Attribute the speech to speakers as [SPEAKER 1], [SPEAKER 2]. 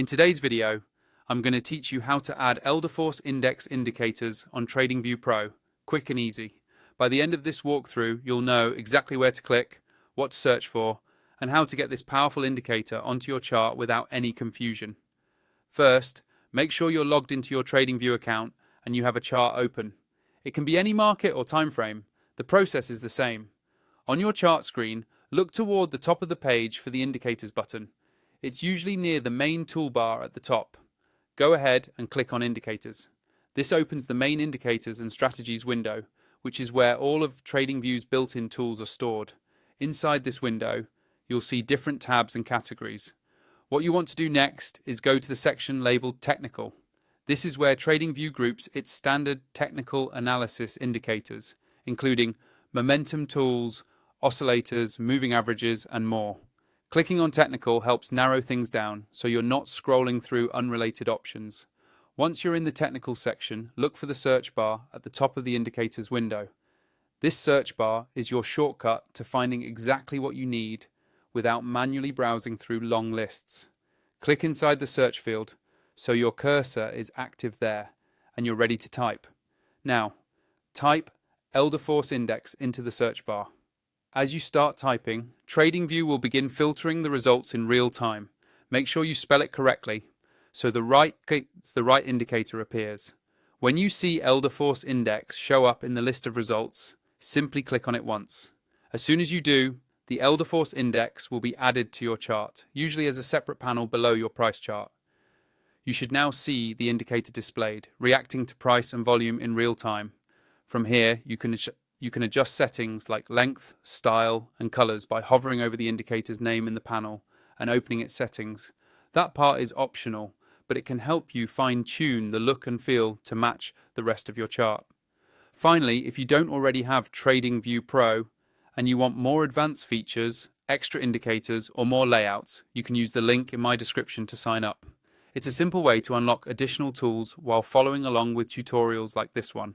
[SPEAKER 1] In today's video, I'm going to teach you how to add Elder Force Index indicators on TradingView Pro, quick and easy. By the end of this walkthrough, you'll know exactly where to click, what to search for, and how to get this powerful indicator onto your chart without any confusion. First, make sure you're logged into your TradingView account and you have a chart open. It can be any market or time frame. The process is the same. On your chart screen, look toward the top of the page for the Indicators button. It's usually near the main toolbar at the top. Go ahead and click on Indicators. This opens the main Indicators and Strategies window, which is where all of TradingView's built-in tools are stored. Inside this window, you'll see different tabs and categories. What you want to do next is go to the section labeled Technical. This is where TradingView groups its standard technical analysis indicators, including momentum tools, oscillators, moving averages, and more. Clicking on Technical helps narrow things down so you're not scrolling through unrelated options. Once you're in the Technical section, look for the search bar at the top of the Indicators window. This search bar is your shortcut to finding exactly what you need without manually browsing through long lists. Click inside the search field so your cursor is active there and you're ready to type. Now, type Elder Force Index into the search bar. As you start typing, TradingView will begin filtering the results in real time. Make sure you spell it correctly so the right indicator appears. When you see Elder Force Index show up in the list of results, simply click on it once. As soon as you do, the Elder Force Index will be added to your chart, usually as a separate panel below your price chart. You should now see the indicator displayed, reacting to price and volume in real time. From here, you can adjust settings like length, style, and colors by hovering over the indicator's name in the panel and opening its settings. That part is optional, but it can help you fine-tune the look and feel to match the rest of your chart. Finally, if you don't already have TradingView Pro and you want more advanced features, extra indicators, or more layouts, you can use the link in my description to sign up. It's a simple way to unlock additional tools while following along with tutorials like this one.